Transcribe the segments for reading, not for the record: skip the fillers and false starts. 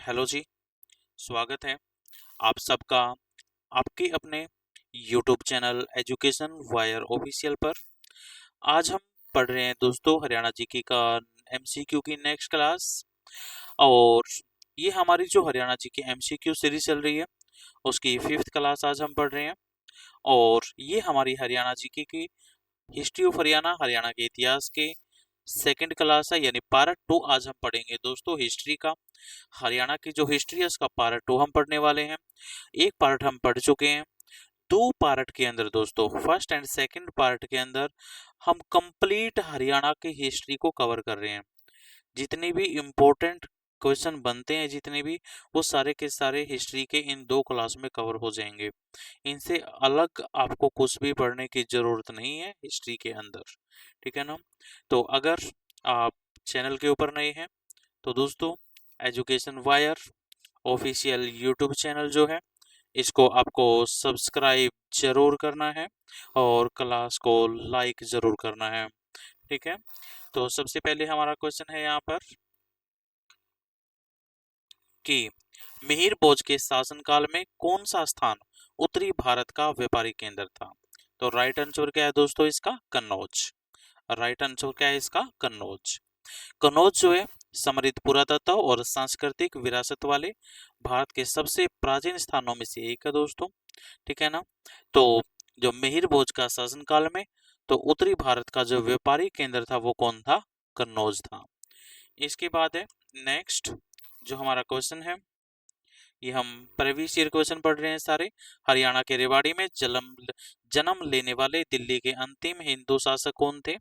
Hello जी। स्वागत है आप सबका आपके अपने YouTube channel education wire official पर। आज हम पढ़ रहे हैं दोस्तों हरियाणा जीके का एमसीक्यू की नेक्स्ट क्लास। और ये हमारी जो हरियाणा जीके एमसीक्यू सीरीज चल रही है उसकी 5th क्लास आज हम पढ़ रहे हैं। और ये हमारी हरियाणा जीके की हिस्ट्री ऑफ हरियाणा हरियाणा के इतिहास के सेकंड क्लास है, यानी पार्ट 2 आज हम पढ़ेंगे दोस्तों हिस्ट्री का। हरियाणा की जो हिस्ट्री है उसका पार्ट 2 हम पढ़ने वाले हैं। एक पार्ट हम पढ़ चुके हैं। दो पार्ट के अंदर दोस्तों फर्स्ट एंड सेकंड पार्ट के अंदर हम कंप्लीट हरियाणा की हिस्ट्री को कवर कर रहे हैं। जितने भी इम्पोर्टेंट क्वेश्चन बनते हैं जितने भी, वो सारे के सारे हिस्ट्री के इन दो क्लास में कवर हो जाएंगे। इनसे अलग आपको कुछ भी पढ़ने की जरूरत नहीं है हिस्ट्री के अंदर, ठीक है ना। तो अगर आप चैनल के ऊपर नए हैं तो दोस्तों education wire official YouTube channel जो है इसको आपको सब्सक्राइब जरूर करना है और क्लास को लाइक जरूर करना है, ठीक है। तो सबसे पहले हमारा क्वेश्चन है यहाँ पर कि मिहिर भोज के शासनकाल में कौन सा स्थान उत्तरी भारत का व्यापारी केंद्र था। तो राइट आंसर क्या है दोस्तों इसका? कन्नौज। राइट आंसर क्या है इसका? कन्नौज। कन्नौज जो है समृद्ध पुरातत्व और सांस्कृतिक विरासत वाले भारत के सबसे प्राचीन स्थानों में से एक है दोस्तों, ठीक है ना। तो जो मिहिर भोज का शासनकाल में तो उत्तरी भारत का जो व्यापारी केंद्र था वो कौन था? कन्नौज था। इसके बाद है नेक्स्ट जो हमारा क्वेश्चन है, ये हम प्रीवियस ईयर क्वेश्चन पढ़ रहे हैं सारे। हरियाणा के रेवाड़ी में जन्म लेने वाले दिल्ली के अंतिम हिंदू शासक कौन थे?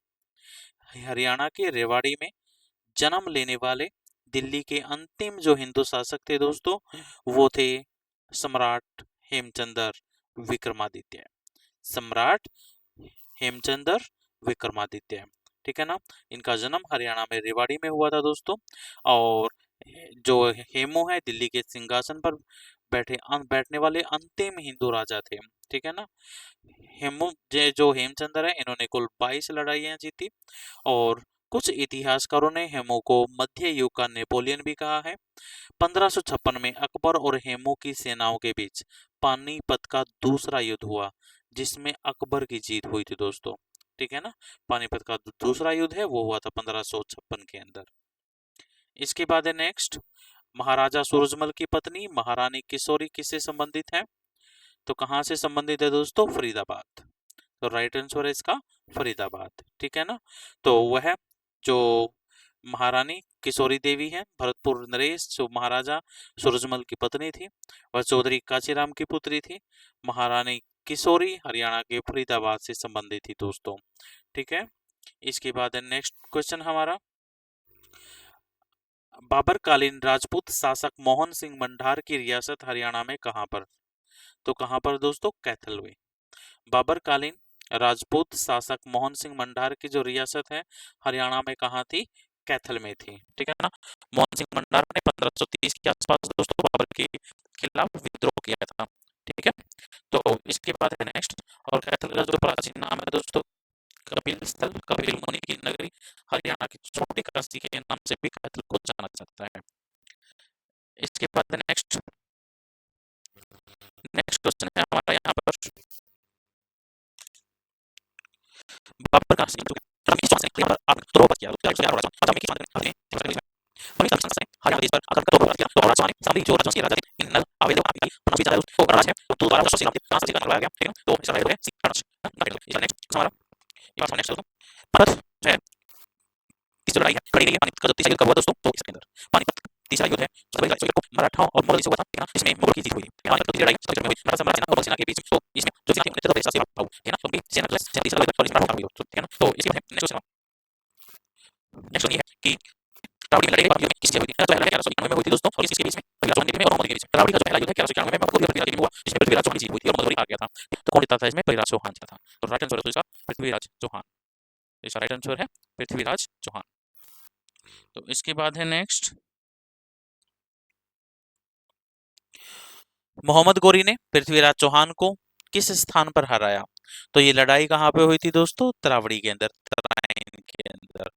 हरियाणा के रेवाड़ी में जन्म लेने वाले दिल्ली के अंतिम जो हिंदू शासक थे दोस्तों वो थे सम्राट हेमचंद्र विक्रमादित्य। सम्राट हेमचंद्र विक्रमादित्य, ठीक है ना। इनका जन्म हरियाणा में रेवाड़ी में हुआ था दोस्तों। और जो हेमू है दिल्ली के सिंहासन पर बैठने वाले अंतिम हिंदू राजा थे, ठीक है ना। हेमू जो हेमचंद्र है इन्होंने कुल 22 लड़ाइयां जीती। और कुछ इतिहासकारों ने हेमू को मध्य युग का नेपोलियन भी कहा है। 1556 में अकबर और हेमू की सेनाओं के बीच पानीपत का दूसरा युद्ध हुआ जिसमें अकबर की जीत हुई थी दोस्तों, ठीक है ना। पानीपत का दूसरा युद्ध है वो हुआ था 1556 के अंदर। इसके बाद है नेक्स्ट, महाराजा सूरजमल की पत्नी महारानी किशोरी किससे संबंधित है? तो कहाँ से संबंधित है दोस्तों? फरीदाबाद। तो राइट आंसर है इसका फरीदाबाद, ठीक है ना। तो वह जो महारानी किशोरी देवी है भरतपुर नरेश जो महाराजा सूरजमल की पत्नी थी वह चौधरी कांचीराम की पुत्री थी। महारानी किशोरी हरियाणा के फरीदाबाद से संबंधित थी दोस्तों, ठीक है। इसके बाद है नेक्स्ट क्वेश्चन हमारा, बाबर कालीन राजपूत शासक मोहन सिंह मंडार की रियासत हरियाणा में कहां पर? तो कहां पर दोस्तों? कैथल में। बाबर कालीन राजपूत शासक मोहन सिंह मंडार की जो रियासत है हरियाणा में कहाँ थी? कैथल में थी, ठीक है ना। मोहन सिंह मंडार ने 1530 के आसपास दोस्तों बाबर के खिलाफ विद्रोह किया था, ठीक है। तो इसके बाद है नेक्स्ट, और कैथल का जो प्राचीन नाम है दोस्तों कपिल स्थल, कपिल मुनि की नगरी, हरियाणा की छोटी काशी के नाम से भी कैथल को जाना जाता है। इसके बाद नेक्स्ट नेक्स्ट क्वेश्चन है हमारा यहाँ पर, बाबर का सिंह रमेश चौहान से आप तो किया तो क्या हो रहा है में की मानते हैं वही सब से हरियाणा देश पर आकर तो किया तो राजा ने सामने जो राजवंशी राजा थे इन आवेदन आपकी मनोज विचार उसको राज है तो दोबारा उसको सिंह कहां से करवाया गया, ठीक है। तो इस राइट है सिंह ये नेक्स्ट हमारा ये बात नेक्स्ट भारत जो है किस लड़ाई है लड़ी रही है पानीपत का जो तीसरा युद्ध हुआ दोस्तों, तो इसके अंदर पानीपत तीसरा युद्ध है जो बड़ी लड़ाई को मराठा और मुगल से हुआ था, ठीक है ना। इसमें मुगल की जीत हुई थी, पानीपत की लड़ाई में हुई मराठा साम्राज्य और सेना के बीच। तो इसमें जो जीत थी उन्हें तो भाव है ना, क्योंकि सेना प्लस सेना तीसरा लड़ाई और इसमें हार हुई, ठीक है ना। तो इसके बाद नेक्स्ट ये है कि रावड़ी लड़ाई में किसके हुई थी? तो लड़ाई 1191 में हुई थी दोस्तों, और किसके बीच में? पृथ्वीराज चौहान में और मोहम्मद के बीच। रावड़ी का जो पहला युद्ध है 1191 में मगध पृथ्वीराज के बीच हुआ जिसमें पृथ्वीराज चौहान की जीत हुई थी और मगध हार गया था। तो कौन जीता था इसमें? पृथ्वीराज चौहान जीता था। तो राइट आंसर है इसका पृथ्वीराज चौहान। इसका राइट आंसर है पृथ्वीराज चौहान। तो इसके बाद है नेक्स्ट, मोहम्मद गौरी ने पृथ्वीराज चौहान को किस स्थान पर हराया? तो ये लड़ाई कहाँ पे हुई थी दोस्तों? तरावड़ी के अंदर, तराइन के अंदर।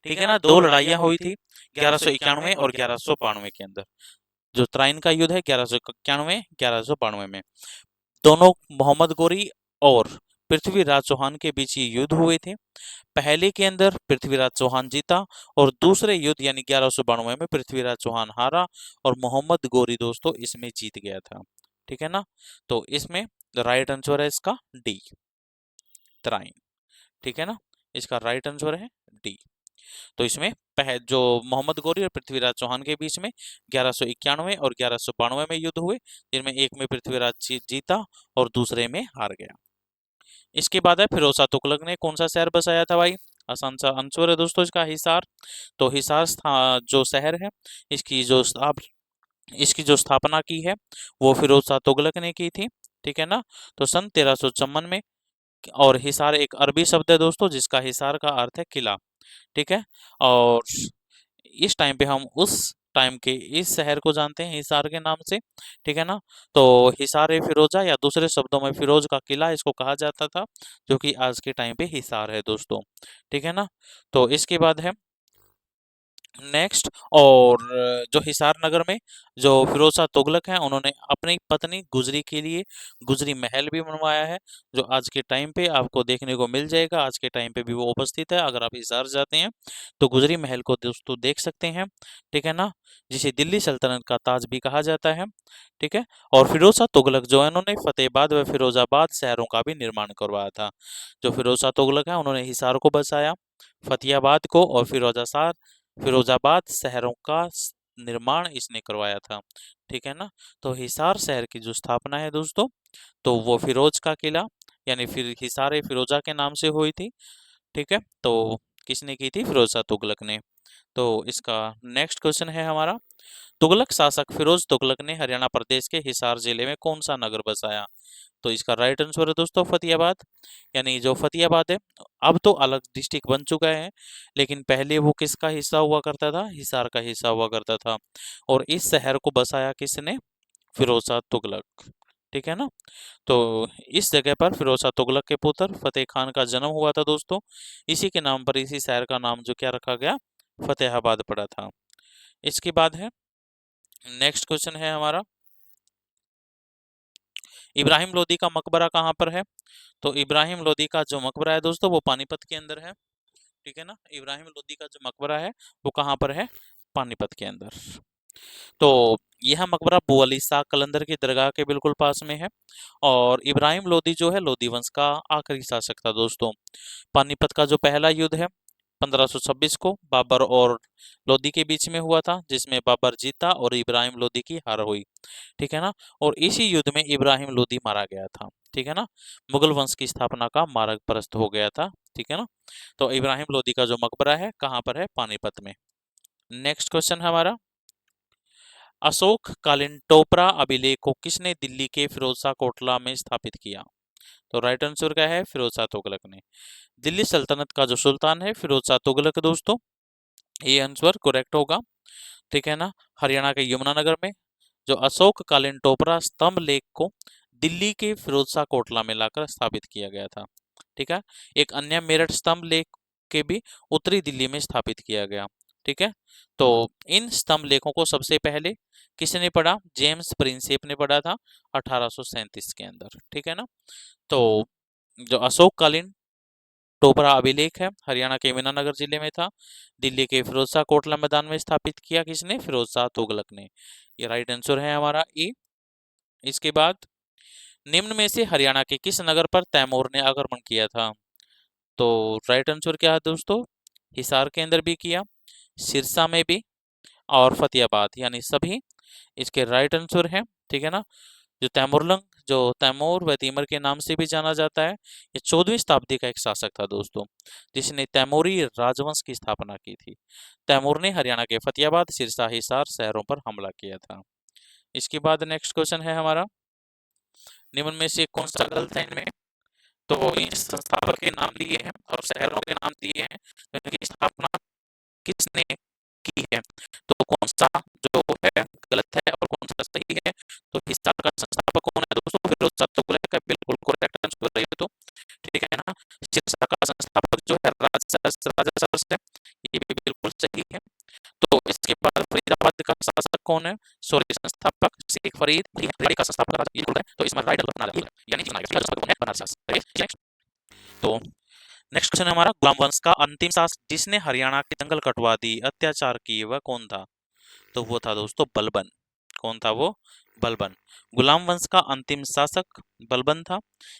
ठीक है ना। दो लड़ाइयां हुई थी 1191 और 1192 के अंदर। जो त्राइन का युद्ध है 1191 1192 में, दोनों मोहम्मद गोरी और पृथ्वीराज चौहान के बीच ये युद्ध हुए थे। पहले के अंदर पृथ्वीराज चौहान जीता और दूसरे युद्ध यानी 1192 में पृथ्वीराज चौहान हारा और मोहम्मद गोरी दोस्तों इसमें जीत गया था। ठीक है ना। तो इसमें राइट आंसर है इसका डी, त्राइन। ठीक है ना। इसका राइट आंसर है डी। तो इसमें जो मोहम्मद गोरी और पृथ्वीराज चौहान के बीच में 1191 और 1192 में युद्ध हुए, जिनमें एक में पृथ्वीराज जीता और दूसरे में हार गया। इसके बाद है फिरोज शाह तुगलक ने कौन सा शहर बसाया था भाई? आसान सा आंसर है दोस्तों इसका हिसार। तो हिसार जो शहर है, इसकी जो स्थाप इसकी जो स्थापना की है वो फिरोज शाह तुगलक ने की थी। ठीक है ना। तो सन 1354 में। और हिसार एक अरबी शब्द है दोस्तों, जिसका हिसार का अर्थ है किला। ठीक है। और इस टाइम पे हम उस टाइम के इस शहर को जानते हैं हिसार के नाम से। ठीक है ना। तो हिसार ए फिरोजा या दूसरे शब्दों में फिरोज का किला इसको कहा जाता था, जो कि आज के टाइम पे हिसार है दोस्तों। ठीक है ना। तो इसके बाद है नेक्स्ट। और जो हिसार नगर में जो फिरोज शाह तुगलक हैं, उन्होंने अपनी पत्नी गुजरी के लिए गुजरी महल भी बनवाया है, जो आज के टाइम पे आपको देखने को मिल जाएगा। आज के टाइम पे भी वो उपस्थित है। अगर आप हिसार जाते हैं तो गुजरी महल को दोस्तों देख सकते हैं। ठीक है ना। जिसे दिल्ली सल्तनत का ताज भी कहा जाता है। ठीक है। और फिरोज शाह तुगलक जो है, उन्होंने फतेहाबाद व फिरोजाबाद शहरों का भी निर्माण करवाया था। जो फिरोज शाह तुगलक है, उन्होंने हिसार को बसाया, फतेहाबाद को और फिरोजाबाद शहरों का निर्माण इसने करवाया था। ठीक है ना। तो हिसार शहर की जो स्थापना है दोस्तों, तो वो फिरोज का किला यानी फिर हिसार फिरोजा के नाम से हुई थी। ठीक है। तो किसने की थी? फिरोज शाह तुगलक ने। तो इसका नेक्स्ट क्वेश्चन है हमारा, तुगलक शासक फिरोज तुगलक ने हरियाणा प्रदेश के हिसार जिले में कौन सा नगर बसाया? तो इसका राइट आंसर है दोस्तों फतेहाबाद। यानी जो फतेहाबाद है, अब तो अलग डिस्ट्रिक्ट बन चुका है, लेकिन पहले वो किसका हिस्सा हुआ करता था? हिसार का हिस्सा हुआ करता था। और इस शहर को बसाया किसने? फिरोज शाह तुगलक। ठीक है ना। तो इस जगह पर फिरोज शाह तुगलक के पुत्र फतेह खान का जन्म हुआ था दोस्तों। इसी के नाम पर इसी शहर का नाम जो क्या रखा गया? फतेहाबाद पड़ा था। इसके बाद है नेक्स्ट क्वेश्चन है हमारा, इब्राहिम लोदी का मकबरा कहाँ पर है? तो इब्राहिम लोदी का जो मकबरा है दोस्तों, वो पानीपत के अंदर है। ठीक है ना। इब्राहिम लोदी का जो मकबरा है वो कहाँ पर है? पानीपत के अंदर। तो यह मकबरा बुअली शाह कलंदर की दरगाह के बिल्कुल पास में है। और इब्राहिम लोदी जो है लोदी वंश का आखिरी शासक था दोस्तों। पानीपत का जो पहला युद्ध है 1526 को बाबर और लोदी के बीच में हुआ था, जिसमें बाबर जीता और इब्राहिम लोदी की हार हुई। ठीक है ना। और इसी युद्ध में इब्राहिम लोदी मारा गया था। ठीक है ना। मुगल वंश की स्थापना का मार्ग प्रशस्त हो गया था। ठीक है ना। तो इब्राहिम लोदी का जो मकबरा है कहाँ पर है? पानीपत में। नेक्स्ट क्वेश्चन हमारा, अशोक कालीन टोपरा अभिलेख को किसने दिल्ली के फिरोज शाह कोटला में स्थापित किया? तो राइट आंसर क्या है? फिरोज शाह तुगलक ने। दिल्ली सल्तनत का जो सुल्तान है फिरोज शाह तुगलक दोस्तों, ये आंसर करेक्ट होगा। ठीक है ना। हरियाणा के यमुनानगर में जो अशोक कालीन टोपरा स्तंभ लेख को दिल्ली के फिरोज शाह कोटला में लाकर स्थापित किया गया था। ठीक है। एक अन्य मेरठ स्तंभ लेख के भी उत्तरी दिल्ली में स्थापित किया गया। ठीक है। तो इन स्तंभ लेखों को सबसे पहले किसने पढ़ा? जेम्स प्रिंसेप ने पढ़ा था 1837 के अंदर। ठीक है ना। तो जो अशोक कालीन टोपरा अभिलेख है हरियाणा के यमुनानगर जिले में था। दिल्ली के फिरोज शाह कोटला मैदान में स्थापित किया किसने? फिरोज शाह तुगलक ने। ये राइट आंसर है हमारा ए। इसके बाद निम्न में से हरियाणा के किस नगर पर तैमूर ने आक्रमण किया था? तो राइट आंसर क्या है दोस्तों? हिसार के अंदर भी किया, सिरसा में भी और फतेहाबाद, यानी सभी इसके राइट आंसर है। ठीक है ना। जो तैमूरलंग जो तैमूर व तीमर के नाम से भी जाना जाता है, ये 14वीं शताब्दी का एक शासक था दोस्तों, जिसने तैमूरी राजवंश की स्थापना की थी। तैमूर ने हरियाणा के फतेहाबाद, सिरसा, हिसार शहरों पर हमला किया था। इसके बाद नेक्स्ट क्वेश्चन है हमारा, निम्न में से कौन सा गलत है इनमें? तो इन संस्थापक के नाम दिए हैं और शहरों के नाम दिए हैं, तो इनकी स्थापना किसने की है? तो कौन सा जो है गलत है और कौन सा सही है? तो हिसार का संस्थापक कौन है दोस्तों? फिरोज शाह तुगलक का बिल्कुल करेक्ट आंसर है। तो ठीक है ना। सिरसा का संस्थापक जो है राजा सर है, ये भी बिल्कुल सही है। तो इसके बाद फरीदाबाद का शासक कौन है? सॉरी, संस्थापक शेख फरीद। रेवाड़ी का संस्थापक राजा ये है, तो इसमें राइट नारायण यानी बनारस। तो नेक्स्ट क्वेश्चन है हमारा, गुलाम वंश का अंतिम शासक जिसने हरियाणा के जंगल कटवा दी, अत्याचार किए, वह कौन था? तो वो था दोस्तों बलबन। कौन था वो? बलबन। गुलाम वंश का अंतिम शासक बलबन था।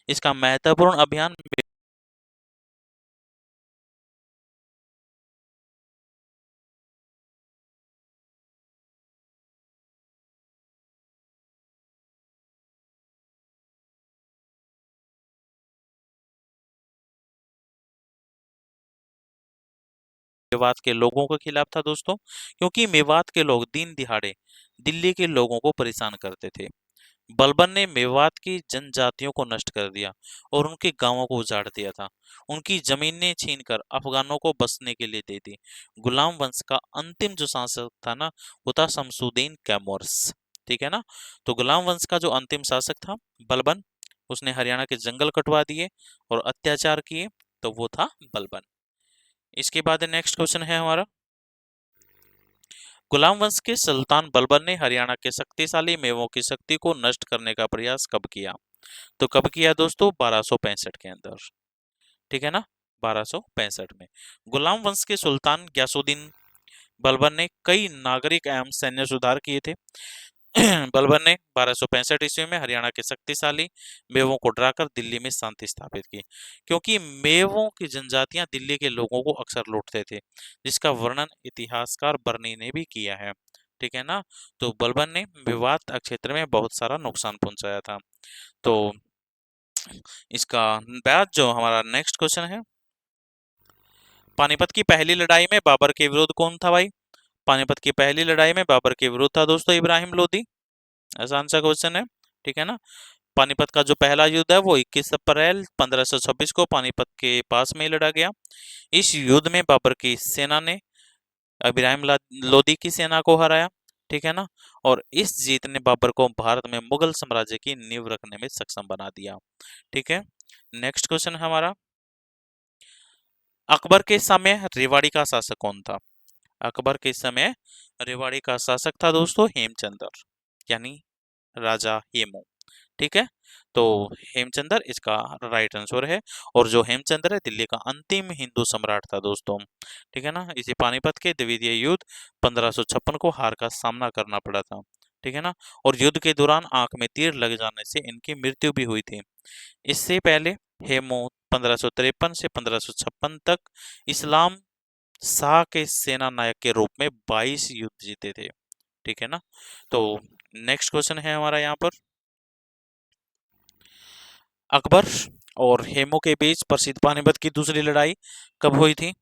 इसका महत्वपूर्ण अभियान मेवात के लोगों के खिलाफ था दोस्तों, क्योंकि मेवात के लोग दिन दिहाड़े दिल्ली के लोगों को परेशान करते थे। बलबन ने मेवात की जनजातियों को नष्ट कर दिया और उनके गांवों को उजाड़ दिया था। उनकी जमीनें छीनकर अफगानों को बसने के लिए दे दी। गुलाम वंश का अंतिम जो शासक था ना, वो था शमसुद्दीन कैमर्स। ठीक है ना? तो गुलाम वंश का जो अंतिम शासक था बलबन, उसने हरियाणा के जंगल कटवा दिए और अत्याचार किए, तो वो था बलबन। इसके बाद नेक्स्ट क्वेश्चन है हमारा, गुलाम वंश के सुल्तान बलबन ने हरियाणा के शक्तिशाली मेवों की शक्ति को नष्ट करने का प्रयास कब किया? तो कब किया दोस्तों? 1265 के अंदर। ठीक है ना? 1265 में गुलाम वंश के सुल्तान गयासुद्दीन बलबन ने कई नागरिक एवं सैन्य सुधार किए थे। बलबन ने 1265 ईस्वी में हरियाणा के शक्तिशाली मेवों को डराकर दिल्ली में शांति स्थापित की, क्योंकि मेवों की जनजातियां दिल्ली के लोगों को अक्सर लूटते थे, जिसका वर्णन इतिहासकार बर्नी ने भी किया है। ठीक है ना? तो बलबन ने मेवात क्षेत्र में बहुत सारा नुकसान पहुंचाया था। तो इसका बाद जो हमारा नेक्स्ट क्वेश्चन है, पानीपत की पहली लड़ाई में बाबर के विरुद्ध कौन था भाई? पानीपत की पहली लड़ाई में बाबर के विरुद्ध था दोस्तों इब्राहिम लोदी। आसान सा क्वेश्चन है। ठीक है ना? पानीपत का जो पहला युद्ध है वो 21 अप्रैल 1526 को पानीपत के पास में लड़ा गया। इस युद्ध में बाबर की सेना ने इब्राहिम लोदी की सेना को हराया। ठीक है ना? और इस जीत ने बाबर को भारत में मुगल साम्राज्य की नींव रखने में सक्षम बना दिया। ठीक है? नेक्स्ट क्वेश्चन है हमारा, अकबर के समय रेवाड़ी का शासक कौन था? अकबर के समय रेवाड़ी का शासक था दोस्तों हेमचंद्र, यानी राजा हेमू। ठीक है? तो हेमचंद्र इसका राइट आंसर है। और जो हेमचंद्र है दिल्ली का अंतिम हिंदू सम्राट था दोस्तों। ठीक है ना? इसी पानीपत के द्वितीय युद्ध 1556 को हार का सामना करना पड़ा था। ठीक है ना? और युद्ध के दौरान आंख में तीर लग जाने से इनकी मृत्यु भी हुई थी। इससे पहले हेमू 1553 से 1556 तक इस्लाम शाह के सेना नायक के रूप में 22 युद्ध जीते थे। ठीक है ना? तो नेक्स्ट क्वेश्चन है हमारा यहाँ पर, अकबर और हेमू के बीच प्रसिद्ध पानीपत की दूसरी लड़ाई कब हुई थी?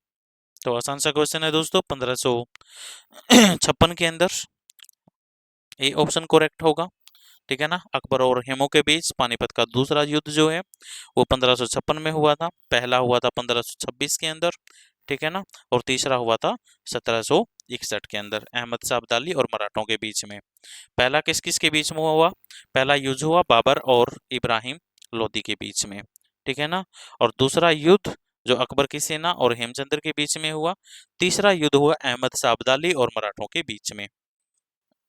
तो आसान सा क्वेश्चन है दोस्तों, 1556 के अंदर। ये ऑप्शन करेक्ट होगा। ठीक है ना? अकबर और हेमू के बीच पानीपत का दूसरा युद्ध जो है वो 1556 में हुआ था। पहला हुआ था 1526 के अंदर। ठीक है ना? और तीसरा हुआ था 1761 के अंदर, अहमद शाह अब्दाली और मराठों के बीच में। पहला किस किस के बीच में हुआ? पहला युद्ध हुआ बाबर और इब्राहिम लोदी के बीच में। ठीक है ना? और दूसरा युद्ध जो अकबर की सेना और हेमचंद्र के बीच में हुआ। तीसरा युद्ध हुआ अहमद शाह अब्दाली और मराठों के बीच में।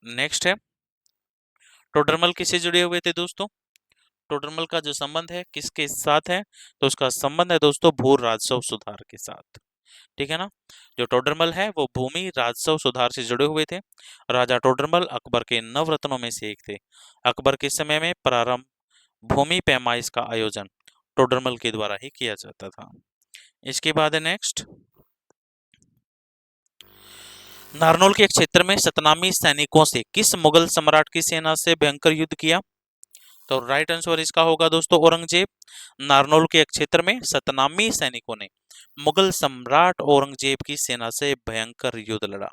नेक्स्ट है, टोडरमल किससे जुड़े हुए थे दोस्तों? टोडरमल का जो संबंध है किसके साथ है? तो उसका संबंध है दोस्तों भू राजस्व सुधार के साथ। ठीक है ना? जो टोडरमल है वो भूमि राजस्व सुधार से जुड़े हुए थे। राजा टोडरमल अकबर के नवरत्नों में से एक थे। अकबर के समय में प्रारंभ भूमि पैमाइश का आयोजन टोडरमल के द्वारा ही किया जाता था। इसके बाद है नेक्स्ट, नारनौल के क्षेत्र में सतनामी सैनिकों से किस मुगल सम्राट की सेना से भयंकर युद्ध किया? तो राइट आंसर इसका होगा दोस्तों औरंगजेब। नारनौल के क्षेत्र में सतनामी सैनिकों ने मुगल सम्राट औरंगजेब की सेना से भयंकर युद्ध लड़ा।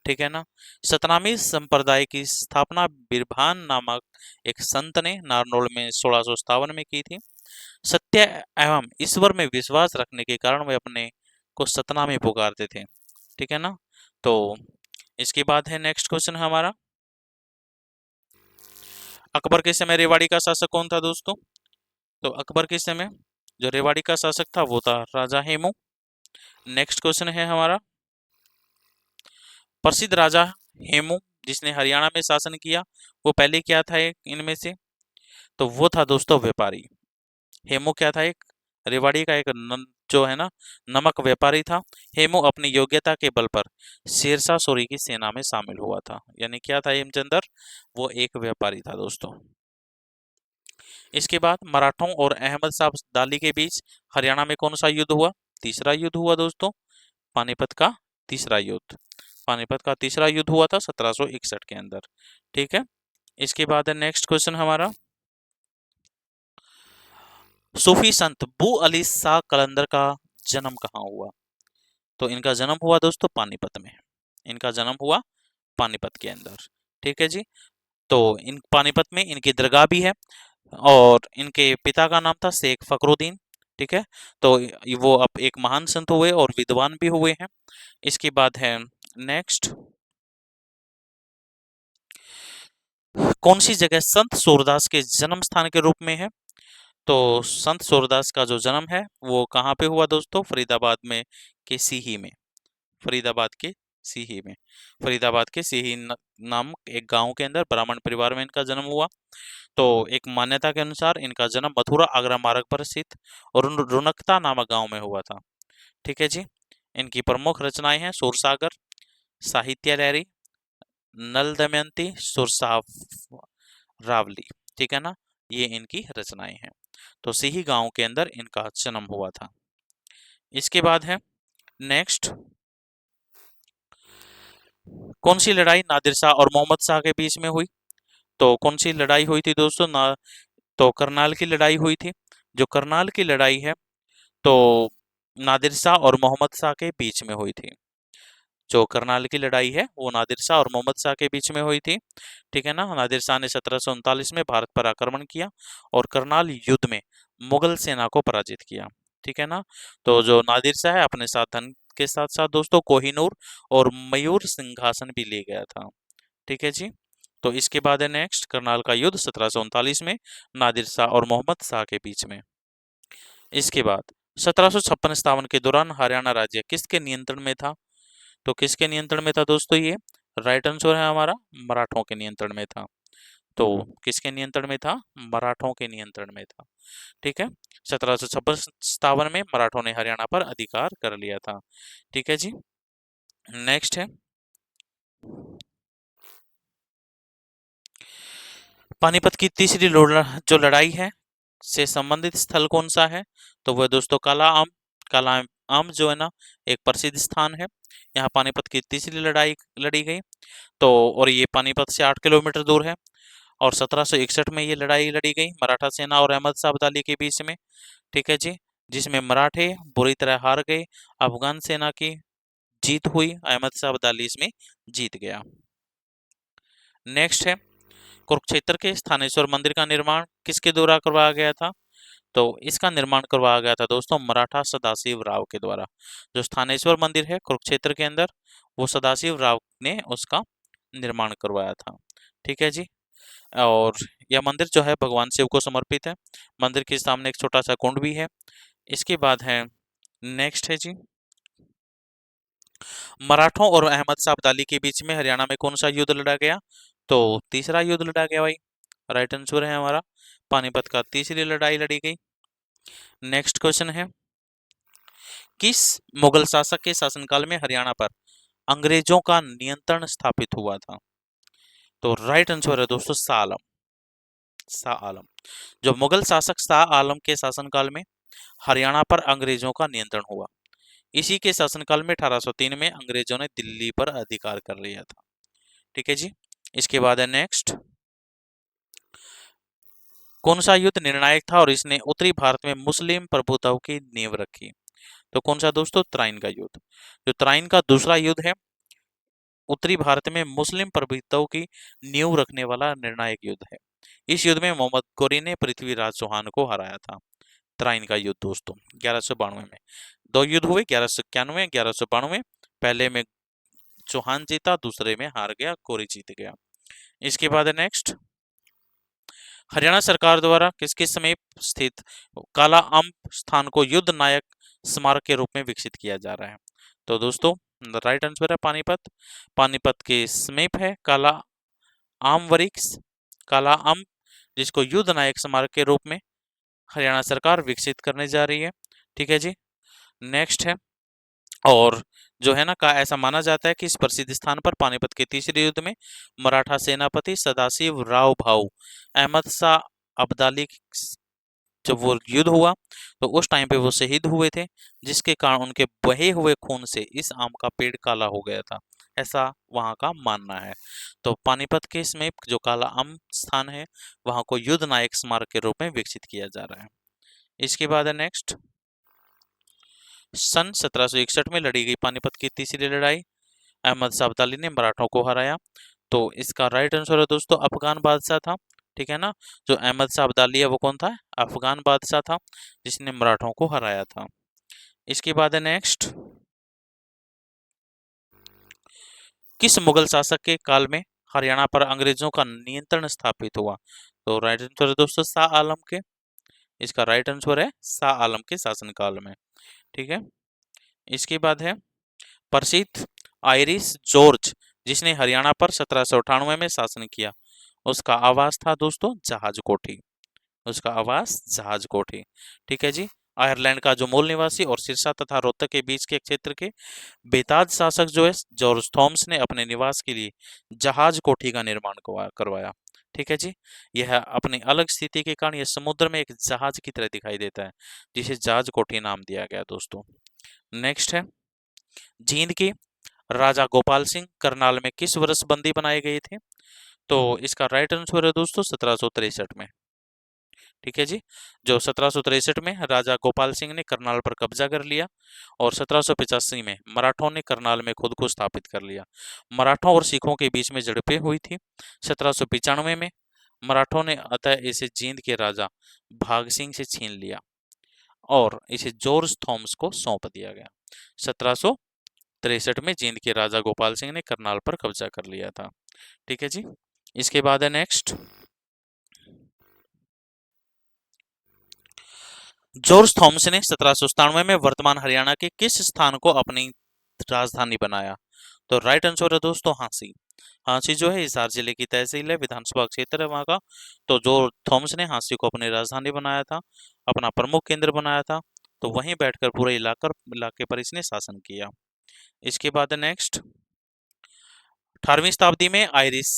ठीक है ना? सतनामी संप्रदाय की स्थापना बिरभान नामक एक संत ने नारनौल में 1657 में की थी। सत्य एवं ईश्वर में विश्वास रखने के कारण वे अपने को सतनामी पुकारते थे। ठीक है ना? तो इसके बाद है नेक्स्ट क्वेश्चन हमारा, अकबर के समय रेवाड़ी का शासक कौन था दोस्तों? तो अकबर के समय जो रेवाड़ी का शासक था वो था राजा हेमू। नेक्स्ट क्वेश्चन है हमारा, प्रसिद्ध राजा हेमू जिसने हरियाणा में शासन किया, वो पहले क्या था एक इनमें से? तो वो था दोस्तों व्यापारी। हेमू क्या था? एक रेवाड़ी का एक जो है ना नमक व्यापारी था। हेमू अपनी योग्यता के बल पर शेरशाह सूरी की सेना में शामिल हुआ था। यानी क्या था हेमचंद्र? वो एक व्यापारी था दोस्तों। इसके बाद मराठों और अहमद शाह अब्दाली के बीच हरियाणा में कौन सा युद्ध हुआ? तीसरा युद्ध हुआ दोस्तों, पानीपत का तीसरा युद्ध। पानीपत का तीसरा युद्ध हुआ था 1761 के अंदर। ठीक है। इसके बाद नेक्स्ट क्वेश्चन हमारा, सूफी संत बू अली शाह कलंदर का जन्म कहाँ हुआ? तो इनका जन्म हुआ दोस्तों पानीपत में। इनका जन्म हुआ पानीपत के अंदर। ठीक है जी। तो इन पानीपत में इनकी दरगाह भी है और इनके पिता का नाम था शेख फखरुद्दीन। ठीक है। तो वो अब एक महान संत हुए और विद्वान भी हुए हैं। इसके बाद है नेक्स्ट, कौन सी जगह संत सूरदास के जन्म स्थान के रूप में है? तो संत सूरदास का जो जन्म है वो कहाँ पे हुआ दोस्तों? फरीदाबाद में के सीही में। फरीदाबाद के सीही में। फरीदाबाद के सीही नामक एक गांव के अंदर ब्राह्मण परिवार में इनका जन्म हुआ। तो एक मान्यता के अनुसार इनका जन्म मथुरा आगरा मार्ग पर स्थित और रुनकता नामक गांव में हुआ था। ठीक है जी। इनकी प्रमुख रचनाएं हैं सूरसागर, साहित्य लहरी, नल दमयंती, सुरसा रावली। ठीक है ना, ये इनकी रचनाएं हैं। तो सिही गांव के अंदर इनका जन्म हुआ था। इसके बाद है नेक्स्ट, कौन सी लड़ाई नादिर शाह और मोहम्मद शाह के बीच में हुई? तो कौन सी लड़ाई हुई थी दोस्तों? तो करनाल की लड़ाई हुई थी। जो करनाल की लड़ाई है तो नादिर शाह और मोहम्मद शाह के बीच में हुई थी। जो करनाल की लड़ाई है वो नादिर शाह और मोहम्मद शाह के बीच में हुई थी। ठीक है ना। नादिर शाह ने 1739 में भारत पर आक्रमण किया और करनाल युद्ध में मुगल सेना को पराजित किया। ठीक है ना। तो जो नादिर शाह है अपने साथ धन के साथ साथ दोस्तों कोहिनूर और मयूर सिंहासन भी ले गया था। ठीक है जी। तो इसके बाद है नेक्स्ट, करनाल का युद्ध 1739 में नादिर शाह और मोहम्मद शाह के बीच में। इसके बाद 1756-57 के दौरान हरियाणा राज्य किसके नियंत्रण में था? तो किसके नियंत्रण में था दोस्तों? ये राइट आंसर है हमारा, मराठों के नियंत्रण में था। तो किसके नियंत्रण में था? मराठों के नियंत्रण में था। ठीक है। 1756-57 में मराठों ने हरियाणा पर अधिकार कर लिया था। ठीक है जी। नेक्स्ट है, पानीपत की तीसरी जो लड़ाई है से संबंधित स्थल कौन सा है? तो वह दोस्तों काला आम। काला आम जो है ना एक प्रसिद्ध स्थान है। यहाँ पानीपत की तीसरी लड़ाई लड़ी गई। तो और ये पानीपत से 8 किलोमीटर दूर है और 1761 में ये लड़ाई लड़ी गई मराठा सेना और अहमद शाह अब्दाली के बीच में। ठीक है जी। जिसमें मराठे बुरी तरह हार गए, अफगान सेना की जीत हुई, अहमद शाह अब्दाली इसमें जीत गया। नेक्स्ट है, कुरुक्षेत्र के स्थानेश्वर मंदिर का निर्माण किसके द्वारा करवाया गया था? तो इसका निर्माण करवाया गया था दोस्तों मराठा सदाशिव राव के द्वारा। जो स्थानेश्वर मंदिर है कुरुक्षेत्र के अंदर वो सदाशिव राव ने उसका निर्माण करवाया था। ठीक है जी। और यह मंदिर जो है भगवान शिव को समर्पित है। मंदिर के सामने एक छोटा सा कुंड भी है। इसके बाद है नेक्स्ट है जी, मराठों और अहमद शाह अब्दाली के बीच में हरियाणा में कौन सा युद्ध लड़ा गया? तो तीसरा युद्ध लड़ा गया भाई। राइट आंसर है हमारा, पानीपत का तीसरी लड़ाई लड़ी गई। नेक्स्ट क्वेश्चन है, किस मुगल शासक के शासनकाल में हरियाणा पर अंग्रेजों का नियंत्रण स्थापित हुआ था? तो राइट आंसर है दोस्तों शाह आलम। शाह आलम। जो मुगल शासक शाह आलम के शासनकाल में हरियाणा पर अंग्रेजों का नियंत्रण हुआ। इसी के शासनकाल में 1803 में अंग्रेजों ने दिल्ली पर अधिकार कर लिया था। ठीक है जी। इसके बाद है नेक्स्ट, कौन सा युद्ध निर्णायक था और इसने उत्तरी भारत में मुस्लिम प्रभुत्व की नींव रखी? तो कौन सा दोस्तों? त्राइन का युद्ध। जो त्राइन का दूसरा युद्ध है उत्तरी भारत में मुस्लिम प्रभुत्व की नींव रखने वाला निर्णायक युद्ध है। इस युद्ध में मोहम्मद गोरी ने पृथ्वीराज चौहान को हराया था। त्राइन का युद्ध दोस्तों 1192 में। दो युद्ध हुए 1191 1192। पहले में चौहान जीता, दूसरे में हार गया, गोरी जीत गया। इसके बाद नेक्स्ट, हरियाणा सरकार द्वारा किसके समीप स्थित काला अम्ब स्थान को युद्ध नायक स्मारक के रूप में विकसित किया जा रहा है? तो दोस्तों राइट आंसर है पानीपत। पानीपत के समीप है काला आम वृक्ष, काला आम, जिसको युद्ध नायक स्मारक के रूप में हरियाणा सरकार विकसित करने जा रही है। ठीक है जी। नेक्स्ट है, और जो है ना का ऐसा माना जाता है कि इस प्रसिद्ध स्थान पर पानीपत के तीसरे युद्ध में मराठा सेनापति सदाशिव राव भाऊ अहमद शाह अब्दाली जब वो युद्ध हुआ तो उस टाइम पे वो शहीद हुए थे, जिसके कारण उनके बहे हुए खून से इस आम का पेड़ काला हो गया था, ऐसा वहां का मानना है। तो पानीपत के समीप जो काला आम स्थान है वहां को युद्ध नायक स्मारक के रूप में विकसित किया जा रहा है। इसके बाद है नेक्स्ट, सन 1761 में लड़ी गई पानीपत की तीसरी लड़ाई, अहमद शाह अब्दाली ने मराठों को हराया। तो इसका राइट आंसर है दोस्तों अफगान बादशाह था। ठीक है ना, जो अहमद शाह अब्दाली है वो कौन था, अफगान बादशाह था जिसने मराठों को हराया था। इसके बाद है नेक्स्ट, किस मुगल शासक के काल में हरियाणा पर अंग्रेजों का नियंत्रण स्थापित हुआ। तो राइट आंसर है दोस्तों शाह आलम के। इसका राइट आंसर है शाह आलम के शासनकाल में। ठीक है। इसके बाद है प्रसिद्ध आयरिश जॉर्ज जिसने हरियाणा पर 1798 में शासन किया, उसका आवास था दोस्तों जहाज कोठी। उसका आवास जहाज कोठी। ठीक है जी। आयरलैंड का जो मूल निवासी और सिरसा तथा रोहतक के बीच के क्षेत्र के बेताज शासक जो है जॉर्ज थॉमस ने अपने निवास के लिए जहाज कोठी का निर्माण करवाया। ठीक है जी। यह अपनी अलग स्थिति के कारण यह समुद्र में एक जहाज की तरह दिखाई देता है, जिसे जहाज कोठी नाम दिया गया दोस्तों। नेक्स्ट है, जींद के राजा गोपाल सिंह करनाल में किस वर्ष बंदी बनाए गए थे। तो इसका राइट आंसर है दोस्तों 1763 में। ठीक है जी। जो 1763 में राजा गोपाल सिंह ने करनाल पर कब्जा कर लिया और 1785 में मराठों ने करनाल में खुद को स्थापित कर लिया। मराठों और सिखों के बीच में झड़पें हुई थी 1795 में। मराठों ने अतः इसे जींद के राजा भाग सिंह से छीन लिया और इसे जॉर्ज थॉमस को सौंप दिया गया। 1763 में जींद के राजा गोपाल सिंह ने करनाल पर कब्जा कर लिया था। ठीक है जी। इसके बाद है नेक्स्ट, जॉर्ज थॉमस ने 1797 में वर्तमान हरियाणा के किस स्थान को अपनी राजधानी बनाया। तो राइट आंसर है दोस्तों हांसी। हांसी जो है हिसार जिले की तहसील है, विधानसभा क्षेत्र है वहां का। तो जो थॉमस ने हांसी को अपनी राजधानी बनाया था, अपना प्रमुख केंद्र बनाया था, तो वहीं बैठकर पूरे इलाके पर इसने शासन किया। इसके बाद नेक्स्ट, 18वीं शताब्दी में आयरिश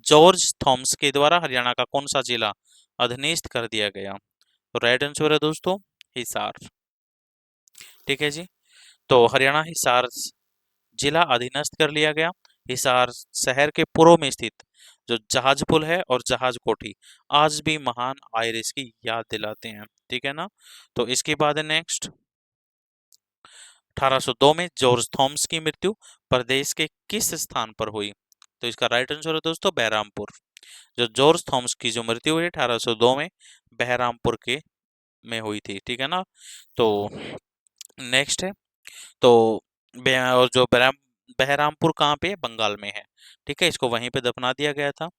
जॉर्ज थॉमस के द्वारा हरियाणा का कौन सा जिला अधिनिस्थ कर दिया गया। तो राइट आंसर है दोस्तों हिसार। ठीक है जी। तो हरियाणा हिसार जिला अधीनस्थ कर लिया गया। हिसार शहर के पूर्व में स्थित जो जहाज पुल है और जहाज कोठी आज भी महान आयरिश की याद दिलाते हैं। ठीक है ना। तो इसके बाद नेक्स्ट, 1802 में जॉर्ज थॉमस की मृत्यु प्रदेश के किस स्थान पर हुई। तो इसका राइट आंसर है दोस्तों बहरामपुर। जो जॉर्ज थॉमस की जो मृत्यु हुई 1802 में बहरामपुर के में हुई थी। ठीक है ना। तो नेक्स्ट है, तो और जो बहरामपुर कहाँ पे है, बंगाल में है। ठीक है, इसको वहीं पे दफना दिया गया था।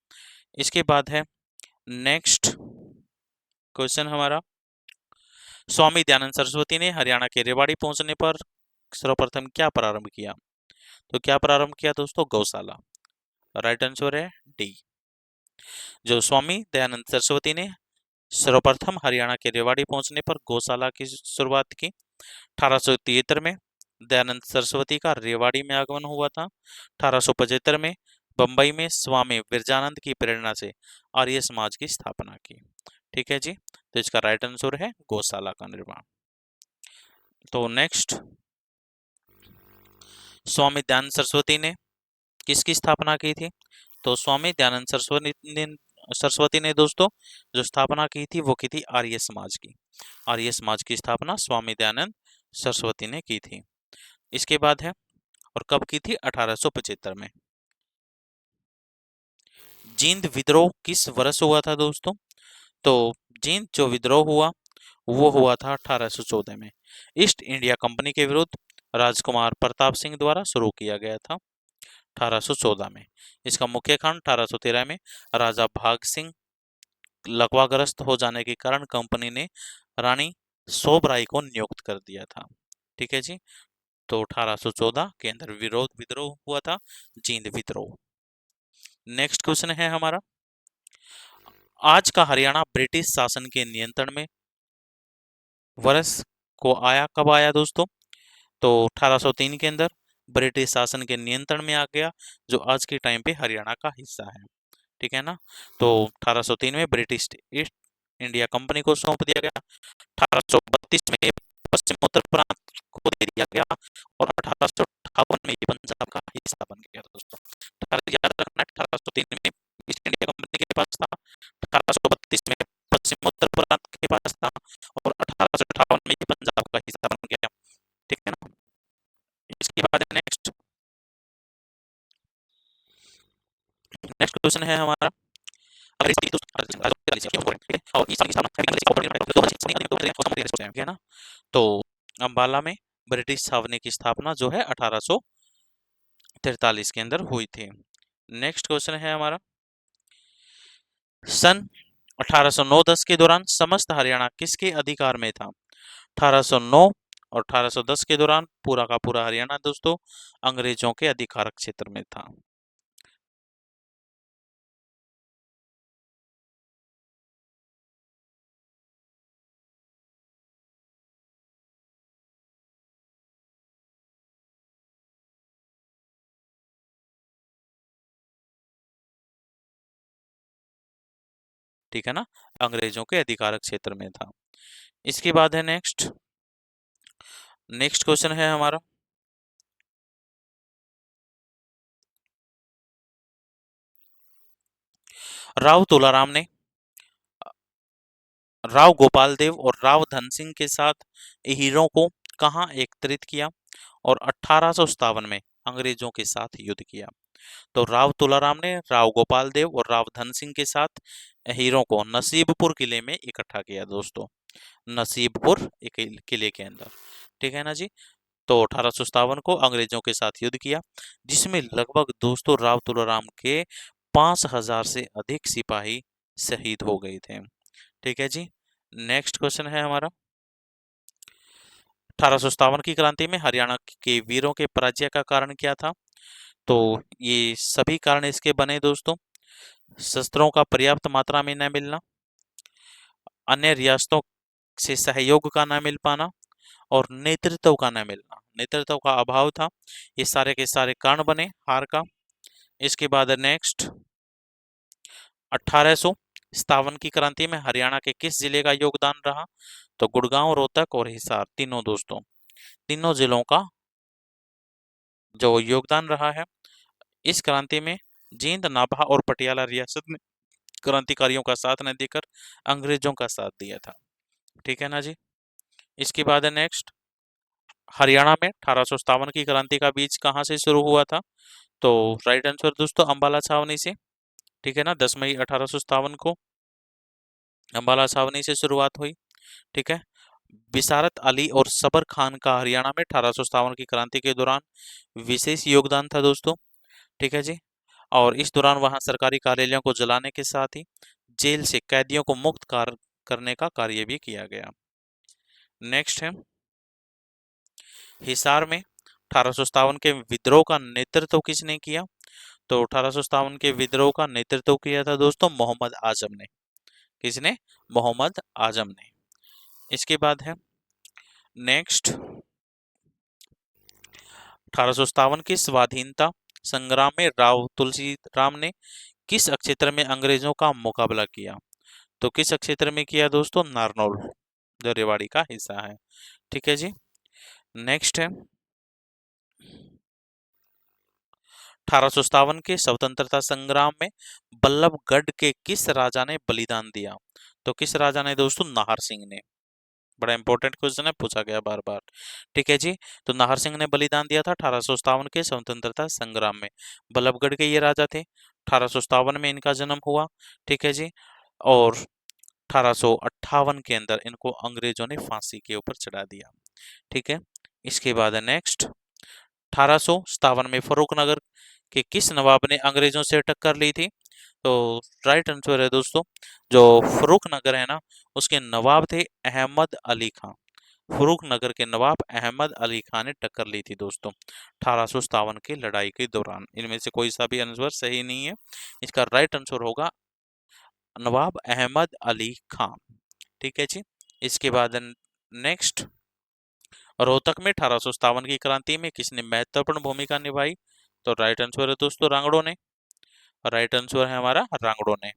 इसके बाद है नेक्स्ट क्वेश्चन हमारा, स्वामी दयानंद सरस्वती ने हरियाणा के रेवाड़ी पहुंचने पर सर्वप्रथम क्या प्रारंभ किया। तो क्या प्रारंभ किया दोस्तों, गौशाला। राइट आंसर है डी। जो स्वामी दयानंद सरस्वती ने सर्वप्रथम हरियाणा के रेवाड़ी पहुंचने पर गौशाला की शुरुआत की। 1873 में दयानंद सरस्वती का रेवाड़ी में आगमन हुआ था। 1875 में बंबई में स्वामी विरजानंद की प्रेरणा से आर्य समाज की स्थापना की। ठीक है जी। तो इसका राइट आंसर है गौशाला का निर्माण। तो नेक्स्ट, स्वामी दयानंद सरस्वती ने किसकी स्थापना की थी। तो स्वामी दयानंद सरस्वती ने दोस्तों जो स्थापना की थी वो की थी आर्य समाज की। आर्य समाज की स्थापना स्वामी दयानंद सरस्वती ने की थी। इसके बाद है, और कब की थी, 1875 में। जींद विद्रोह किस वर्ष हुआ था दोस्तों। तो जींद जो विद्रोह हुआ वो हुआ था 1814 में। ईस्ट इंडिया कंपनी के विरुद्ध राजकुमार प्रताप सिंह द्वारा शुरू किया गया था 1814 में। इसका मुख्य कारण 1813 में राजा भाग सिंह लकवाग्रस्त हो जाने के कारण कंपनी ने रानी सोबराई को नियुक्त कर दिया था। ठीक है जी। तो 1814 के अंदर विरोध विद्रोह हुआ था, जींद विद्रोह। नेक्स्ट क्वेश्चन है हमारा, आज का हरियाणा ब्रिटिश शासन के नियंत्रण में वर्ष को आया, कब आया दोस्तों? तो 1803 के अंदर ब्रिटिश शासन के नियंत्रण में आ गया, जो आज के टाइम पे हरियाणा का हिस्सा है। ठीक है ना? तो 1803 में ब्रिटिश ईस्ट इंडिया कंपनी को सौंप दिया गया। 1832 में पश्चिम उत्तर प्रांत को दे दिया गया और 1858 में ये पंजाब का हिस्सा बन गया दोस्तों। याद रखना, 1803 में ईस्ट इंडिया कंपनी के पास था, 1832 में पश्चिम उत्तर प्रांत के पास था और 1858 में ये पंजाब का हिस्सा बन गया। ठीक है ना? इसके बाद नेक्स्ट नेक्स्ट क्वेश्चन है हमारा, है ना? तो अंबाला में ब्रिटिश छावनी की स्थापना जो है 1843 के अंदर हुई थी। नेक्स्ट क्वेश्चन है हमारा, सन 1809-10 के दौरान समस्त हरियाणा किसके अधिकार में था? 1809 और 1810 के दौरान पूरा का पूरा हरियाणा दोस्तों अंग्रेजों के अधिकार क्षेत्र में था। ठीक है ना? अंग्रेजों के अधिकार क्षेत्र में था। इसके बाद है नेक्स्ट नेक्स्ट क्वेश्चन है हमारा, राव तुलाराम ने राव गोपाल देव और राव धन सिंह के साथ हीरों को कहाँ एकत्रित किया और 1857 में अंग्रेजों के साथ युद्ध किया? तो राव तुलाराम ने राव गोपाल देव और राव धन सिंह के साथ हीरों को नसीबपुर किले में इकट्ठा किया दोस्तों, नसीबपुर किले के अंदर। ठीक है ना जी? तो 1857 को अंग्रेजों के साथ युद्ध किया, जिसमें लगभग दोस्तों राव तुलाराम के 5000 से अधिक सिपाही शहीद हो गए थे। ठीक है जी? नेक्स्ट क्वेश्चन है हमारा, 1857 की क्रांति में हरियाणा के वीरों के पराजय का कारण क्या था? तो ये सभी कारण इसके बने दोस्तों, शस्त्रों का पर्याप्त मात्रा में न मिलना, अन्य रियासतों से सहयोग का न मिल पाना और नेतृत्व का न मिलना, नेतृत्व का अभाव था। ये सारे के सारे कारण बने हार का। इसके बाद नेक्स्ट 1857 की क्रांति में हरियाणा के किस जिले का योगदान रहा? तो गुड़गांव, रोहतक और हिसार, तीनों दोस्तों, तीनों जिलों का जो योगदान रहा है। इस क्रांति में जींद, नाभा और पटियाला रियासत ने क्रांतिकारियों का साथ न देकर अंग्रेजों का साथ दिया था। ठीक है ना जी? इसके बाद है नेक्स्ट, हरियाणा में 1857 की क्रांति का बीज कहाँ से शुरू हुआ था? तो राइट आंसर दोस्तों अंबाला छावनी से। ठीक है ना? 10 मई 1857 को अंबाला छावनी से शुरुआत हुई। ठीक है? बिसारत अली और सबर खान का हरियाणा में 1857 की क्रांति के दौरान विशेष योगदान था दोस्तों। ठीक है जी? और इस दौरान वहां सरकारी कार्यालयों को जलाने के साथ ही जेल से कैदियों को मुक्त करने का कार्य भी किया गया। नेक्स्ट है, हिसार में 1857 के विद्रोह का नेतृत्व किसने किया? तो 1857 के विद्रोह का नेतृत्व किया था दोस्तों मोहम्मद आजम ने। किसने? मोहम्मद आजम ने। इसके बाद है नेक्स्ट, 1857 की स्वाधीनता संग्राम में राव तुलसीराम ने किस क्षेत्र में अंग्रेजों का मुकाबला किया? तो किस क्षेत्र में किया दोस्तों? नारनौल, जो रेवाड़ी का हिस्सा है। ठीक है जी? नेक्स्ट है, 1857 के स्वतंत्रता संग्राम में बल्लभगढ़ के किस राजा ने बलिदान दिया? तो किस राजा ने दोस्तों? नाहर सिंह ने। बड़ा इंपॉर्टेंट क्वेश्चन है, पूछा गया बार बार। ठीक है जी? तो नाहर सिंह ने बलिदान दिया था 1857 के स्वतंत्रता संग्राम में। बल्लभगढ़ के ये राजा थे। 1857 में इनका जन्म हुआ। ठीक है जी? और 1858 के अंदर इनको अंग्रेजों ने फांसी के ऊपर चढ़ा दिया। ठीक है? इसके बाद है नेक्स्ट, 1857 में फर्रुखनगर के किस नवाब ने अंग्रेजों से टक्कर ली थी? तो राइट आंसर है दोस्तों, जो फर्रुखनगर है ना, उसके नवाब थे अहमद अली खां। फर्रुखनगर के नवाब अहमद अली खान ने टक्कर ली थी दोस्तों 1857 की लड़ाई के दौरान? इनमें से कोई सा भी आंसर सही नहीं है। इसका राइट आंसर होगा नवाब अहमद अली खान। ठीक है जी। इसके बाद नेक्स्ट, रोहतक में 1857 की क्रांति में किसने महत्वपूर्ण भूमिका निभाई? तो राइट आंसर है दोस्तों रांगड़ों ने। राइट आंसर है हमारा रांगड़ों ने।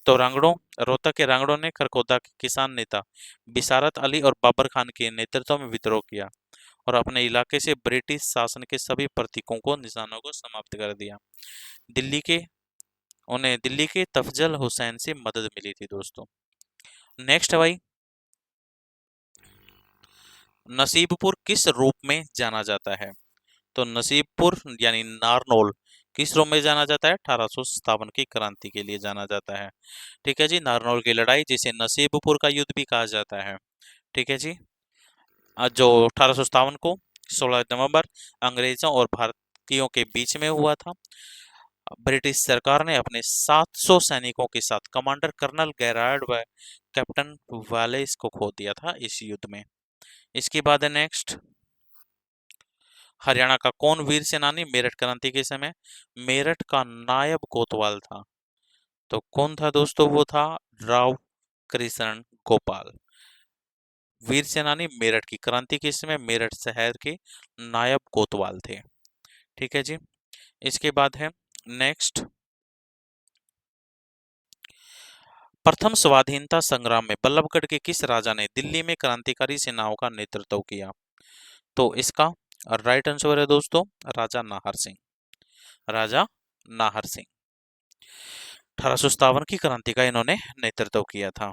तो रांगड़ों, रोहतक के रांगड़ों ने खरखोदा के किसान नेता बिसारत अली और बाबर खान के नेतृत्व में विद्रोह किया और अपने इलाके से ब्रिटिश शासन के सभी प्रतीकों को, निशानों को समाप्त कर दिया। दिल्ली के उन्हें दिल्ली के तफजल हुसैन से मदद मिली थी दोस्तों। नेक्स्ट है भाई, नसीबपुर किस रूप में जाना जाता है? तो नसीबपुर यानी नारनौल किस रूप में जाना जाता है? 1857 की क्रांति के लिए जाना जाता है। ठीक है जी। नारनौल की लड़ाई, जिसे नसीबपुर का युद्ध भी कहा जाता है। ठीक है जी। जो 1857 को 16 नवंबर अंग्रेजों और भारतीयों के बीच में हुआ था। ब्रिटिश सरकार ने अपने 700 सैनिकों के साथ कमांडर कर्नल गैरार्ड व कैप्टन वालेस को खो दिया था इस युद्ध में। इसके बाद है नेक्स्ट, हरियाणा का कौन वीर सेनानी मेरठ क्रांति के समय मेरठ का नायब कोतवाल था? तो कौन था दोस्तों? वो था राव कृष्ण गोपाल। वीर सेनानी मेरठ की क्रांति के समय मेरठ शहर के नायब कोतवाल थे। ठीक है जी। इसके बाद है नेक्स्ट, प्रथम स्वाधीनता संग्राम में बल्लभगढ़ के किस राजा ने दिल्ली में क्रांतिकारी सेनाओं का नेतृत्व किया? तो इसका राइट आंसर है दोस्तों राजा नाहर सिंह। राजा नाहर सिंह 1857 की क्रांति का इन्होंने नेतृत्व किया था।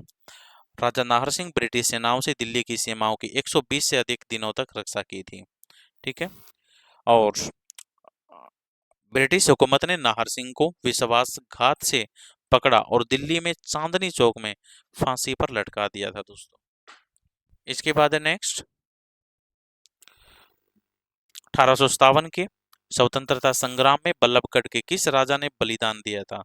राजा नाहर सिंह ब्रिटिश सेनाओं से दिल्ली की सीमाओं की 120 से अधिक दिनों तक रक्षा की थी। ठीक है। और ब्रिटिश हुकूमत ने नाहर सिंह को विश्वासघात से पकड़ा और दिल्ली में चांदनी चौक में फांसी पर लटका दिया था दोस्तों। इसके बाद है नेक्स्ट, 1857 के स्वतंत्रता संग्राम में बल्लभगढ़ के किस राजा ने बलिदान दिया था?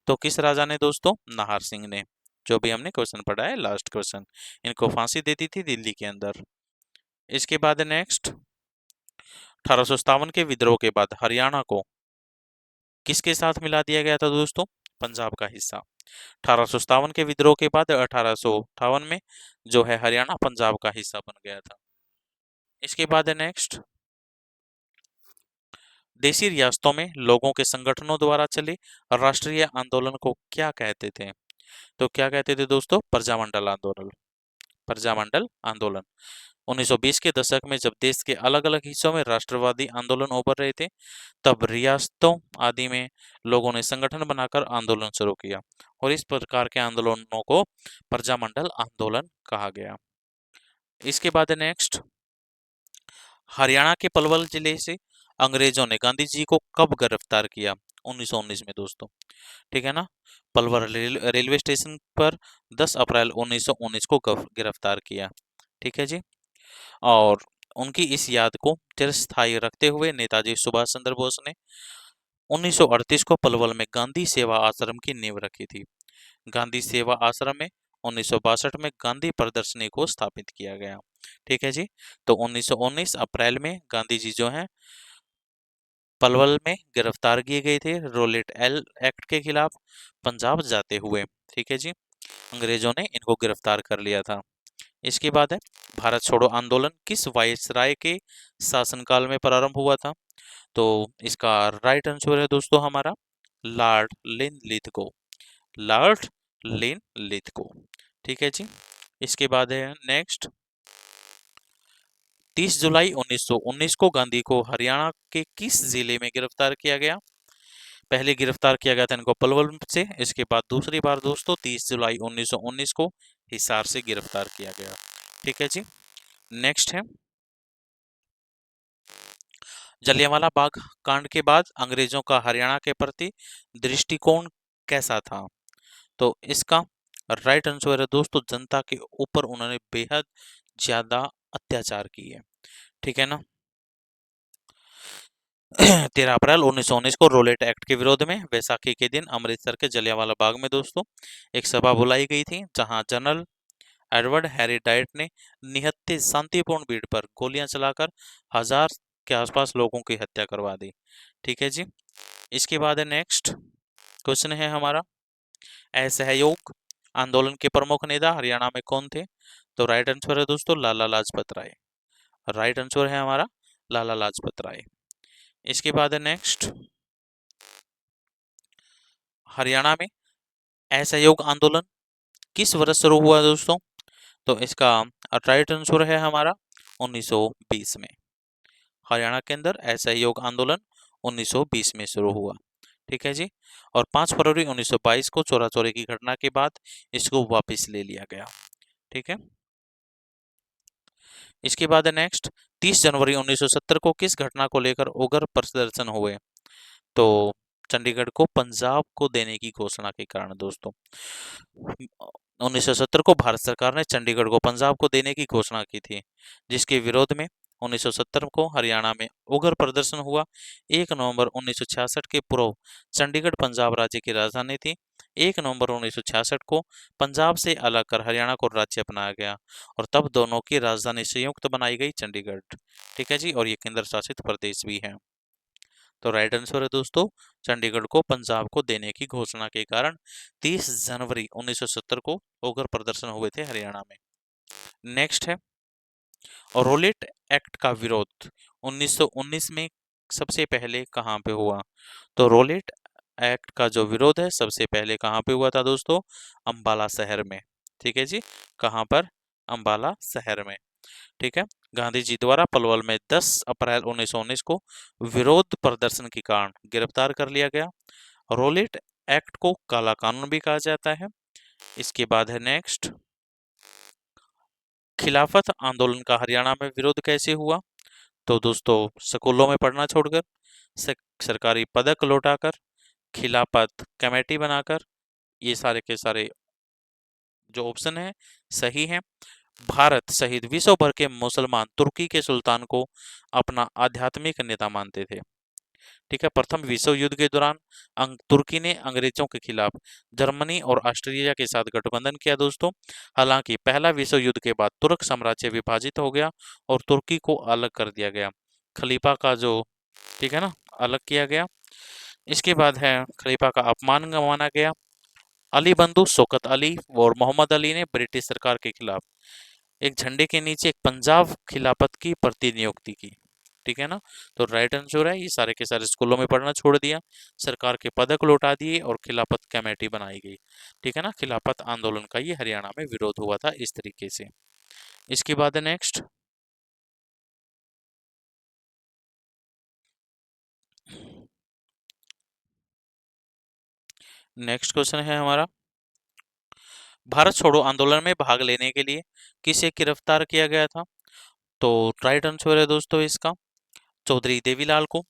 तो किस राजा ने दोस्तों? नाहर सिंह ने। जो भी हमने क्वेश्चन पढ़ा है, लास्ट क्वेश्चन, इनको फांसी देती थी दिल्ली के अंदर। इसके बाद नेक्स्ट, 1857 के विद्रोह के बाद हरियाणा को किसके साथ मिला दिया गया था दोस्तों? पंजाब का हिस्सा। 1857 के विद्रोह के बाद 1858 में जो है हरियाणा पंजाब का हिस्सा बन गया था। इसके बाद है नेक्स्ट, देशी रियासतों में लोगों के संगठनों द्वारा चले राष्ट्रीय आंदोलन को क्या कहते थे? तो क्या कहते थे दोस्तों? प्रजामंडल आंदोलन। प्रजामंडल आंदोलन 1920 के दशक में जब देश के अलग अलग हिस्सों में राष्ट्रवादी आंदोलन उभर रहे थे, तब रियासतों आदि में लोगों ने संगठन बनाकर आंदोलन शुरू किया और इस प्रकार के आंदोलनों को प्रजामंडल आंदोलन कहा गया। इसके बाद नेक्स्ट, हरियाणा के पलवल जिले से अंग्रेजों ने गांधी जी को कब गिरफ्तार किया? 1919 में दोस्तों। ठीक है ना। पलवल रेलवे स्टेशन पर 10 अप्रैल 1919 को गिरफ्तार किया। ठीक है जी। और उनकी इस याद को चिरस्थायी रखते हुए नेताजी सुभाष चंद्र बोस ने 1938 को पलवल में गांधी सेवा आश्रम की नींव रखी थी। गांधी सेवा आश्रम में 1962 में गांधी प्रदर्शनी को स्थापित किया गया। ठीक है जी। तो 1919 अप्रैल में गांधी जी जो हैं पलवल में गिरफ्तार किए गए थे रोलेट एक्ट के खिलाफ पंजाब जाते हुए। ठीक है जी। अंग्रेजों ने इनको गिरफ्तार कर लिया था। इसके बाद है, भारत छोड़ो आंदोलन किस वायसराय के शासनकाल में प्रारंभ हुआ था? तो इसका राइट आंसर है दोस्तों हमारा लॉर्ड लिनलिथगो। Lord Linlithgow. ठीक है जी। इसके बाद है नेक्स्ट, 30 जुलाई 1919 को गांधी को हरियाणा के किस जिले में गिरफ्तार किया गया? पहले गिरफ्तार किया गया था इनको पलवल से, इसके बाद दूसरी बार दोस्तों 30 जुलाई 1919 को हिसार से गिरफ्तार किया गया। ठीक है जी। नेक्स्ट है, जलियांवाला बाग कांड के बाद अंग्रेजों का हरियाणा के प्रति दृष्टिकोण कैसा था? तो इसका राइट आंसर है दोस्तों जनता के ऊपर उन्होंने बेहद ज्यादा अत्याचार किए। ठीक है ना। 13 अप्रैल 1919 को रोलेट एक्ट के विरोध में वैसाखी के दिन अमृतसर के जलियांवाला बाग में दोस्तों एक सभा बुलाई गई थी, जहां जनरल एडवर्ड हैरी डाइट ने निहत्थे शांतिपूर्ण भीड़ पर गोलियां चलाकर 1000 के आसपास लोगों की हत्या करवा दी। ठीक है जी। इसके बाद है नेक्स्ट क्वेश्चन है हमारा, असहयोग आंदोलन के प्रमुख नेता हरियाणा में कौन थे? तो राइट आंसर है दोस्तों लाला लाजपत राय। राइट आंसर है हमारा लाला लाजपत राय। इसके बाद है नेक्स्ट, हरियाणा में असहयोग आंदोलन किस वर्ष शुरू हुआ दोस्तों? तो इसका राइट आंसर है हमारा 1920 में। हरियाणा के अंदर असहयोग आंदोलन 1920 में शुरू हुआ। ठीक है जी। और 5 फरवरी 1922 को चोरा चोरी की घटना के बाद इसको वापस ले लिया गया। ठीक है। इसके बाद है नेक्स्ट, 30 जनवरी 1970 को किस घटना को लेकर उग्र प्रदर्शन हुए? तो चंडीगढ़ को पंजाब को देने की घोषणा के कारण दोस्तों, 1970 को भारत सरकार ने चंडीगढ़ को पंजाब को देने की घोषणा की थी, जिसके विरोध में 1970 को हरियाणा में उग्र प्रदर्शन हुआ। 1 नवंबर 1966 के पूर्व चंडीगढ़ पंजाब राज्य की राजधानी थी। 1 नवंबर 1966 को पंजाब से अलग कर हरियाणा को राज्य बनाया गया और तब दोनों की राजधानी संयुक्त बनाई गई चंडीगढ़। ठीक है जी। और ये केंद्र शासित प्रदेश भी है। तो राइट आंसर है दोस्तों, चंडीगढ़ को पंजाब को देने की घोषणा के कारण 30 जनवरी 1970 को उग्र प्रदर्शन हुए थे हरियाणा में। नेक्स्ट है, रोलेट एक्ट का विरोध 1919 में सबसे पहले कहां पे हुआ? तो रोलेट एक्ट का जो विरोध है सबसे पहले कहां पे हुआ था दोस्तों? अंबाला शहर में। ठीक है जी। कहां पर? अंबाला शहर में। ठीक है। गांधी जी द्वारा पलवल में 10 अप्रैल 1919 को विरोध प्रदर्शन के कारण गिरफ्तार कर लिया गया। रोलेट एक्ट को काला कानून भी कहा जाता है। इसके बाद है नेक्स्ट, खिलाफत आंदोलन का हरियाणा में विरोध कैसे हुआ? तो दोस्तों स्कूलों में पढ़ना छोड़कर, सरकारी पदक लौटाकर, खिलाफत कमेटी बनाकर, ये सारे के सारे जो ऑप्शन है सही है। भारत सहित विश्व भर के मुसलमान तुर्की के सुल्तान को अपना आध्यात्मिक नेता मानते थे। ठीक है। प्रथम विश्व युद्ध के दौरान तुर्की ने अंग्रेजों के खिलाफ जर्मनी और ऑस्ट्रेलिया के साथ गठबंधन किया दोस्तों। हालांकि पहला विश्व युद्ध के बाद तुर्क साम्राज्य विभाजित हो गया और तुर्की को अलग कर दिया गया। खलीफा का जो, ठीक है ना, अलग किया गया। इसके बाद है खलीफा का अपमान माना गया। अली बंधु शौकत अली और मोहम्मद अली ने ब्रिटिश सरकार के खिलाफ एक झंडे के नीचे एक पंजाब खिलाफत की प्रतिनियुक्ति की। ठीक है ना। तो राइट आंसर है, ये सारे के सारे स्कूलों में पढ़ना छोड़ दिया, सरकार के पदक लौटा दिए और खिलाफत कमेटी बनाई गई। ठीक है ना। खिलाफत आंदोलन का ये हरियाणा में विरोध हुआ था इस तरीके से। इसके बाद है नेक्स्ट, नेक्स्ट क्वेश्चन है हमारा, भारत छोड़ो आंदोलन में भाग लेने के लिए किसे गिरफ्तार किया गया था? तो राइट आंसर है दोस्तों इसका चौधरी देवीलाल को।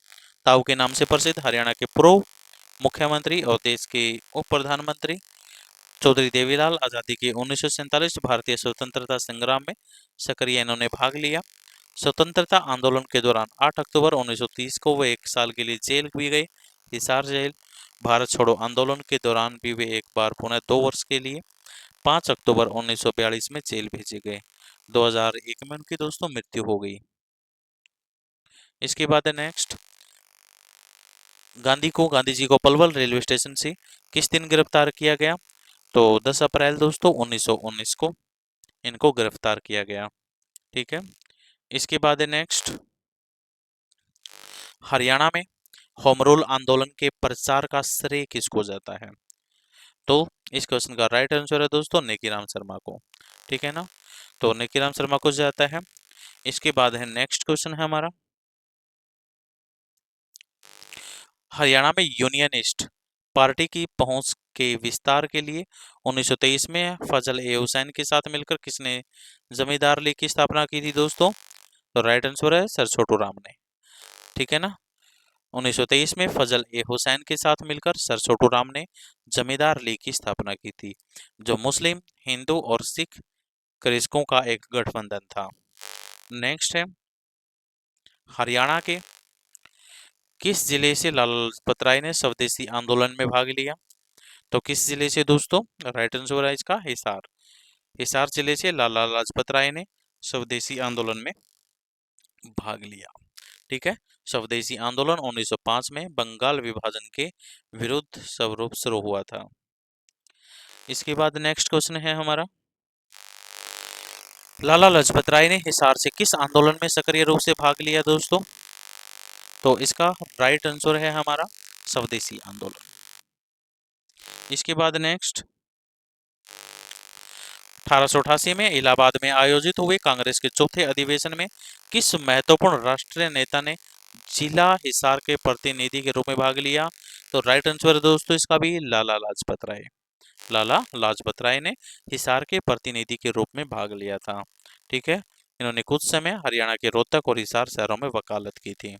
ताऊ के नाम से प्रसिद्ध हरियाणा के पूर्व मुख्यमंत्री और देश के उप प्रधानमंत्री चौधरी देवीलाल आजादी के 1947 भारतीय स्वतंत्रता संग्राम में सक्रिय इन्होंने भाग लिया। स्वतंत्रता आंदोलन के दौरान 8 अक्टूबर 1930 को वे 1 साल के लिए जेल भी गए, हिसार जेल। भारत छोड़ो आंदोलन के दौरान भी वे एक बार पुनः 2 वर्ष के लिए 5 अक्टूबर 1942 में जेल भेजे गए। 2001 में उनकी दोस्तों मृत्यु हो गई। इसके बाद है नेक्स्ट, गांधी जी को पलवल रेलवे स्टेशन से किस दिन गिरफ्तार किया गया? तो 10 अप्रैल दोस्तों 1919 को इनको गिरफ्तार किया गया। ठीक है। इसके बाद है नेक्स्ट, हरियाणा में होम रूल आंदोलन के प्रचार का श्रेय किसको जाता है? तो इस क्वेश्चन का राइट आंसर है दोस्तों नेकीराम शर्मा को। ठीक है ना। तो नेकीराम शर्मा को जाता है। इसके बाद है नेक्स्ट क्वेश्चन है हमारा, हरियाणा में यूनियनिस्ट पार्टी की पहुंच के विस्तार के लिए 1923 में फजल ए हुसैन के साथ मिलकर किसने जमींदार लीग की स्थापना की थी दोस्तों? तो राइट आंसर है सर छोटू राम ने। ठीक है ना। 1923 में फजल ए हुसैन के साथ मिलकर सर छोटू राम ने जमींदार लीग की स्थापना की थी, जो मुस्लिम, हिंदू और सिख कृषकों का एक गठबंधन था। नेक्स्ट है, हरियाणा के किस जिले से लाला लाजपत राय ने स्वदेशी आंदोलन में भाग लिया? तो किस जिले से दोस्तों? राइट आंसर है इसका हिसार। हिसार जिले से लाला लाजपत राय ने स्वदेशी आंदोलन में भाग लिया। ठीक है, स्वदेशी आंदोलन 1905 में बंगाल विभाजन के विरुद्ध स्वरूप शुरू हुआ था। इसके बाद नेक्स्ट क्वेश्चन है हमारा, लाला लाजपत राय ने हिसार से किस आंदोलन में सक्रिय रूप से भाग लिया दोस्तों? तो इसका राइट आंसर है हमारा स्वदेशी आंदोलन। इसके बाद नेक्स्ट, 1888 में इलाहाबाद में आयोजित हुए कांग्रेस के चौथे अधिवेशन में किस महत्वपूर्ण राष्ट्रीय नेता ने जिला हिसार के प्रतिनिधि के रूप में भाग लिया? तो राइट आंसर है दोस्तों इसका भी लाला लाजपत राय। लाला लाजपत राय ने हिसार के प्रतिनिधि के रूप में भाग लिया था। ठीक है, इन्होंने कुछ समय हरियाणा के रोहतक और हिसार शहरों में वकालत की थी।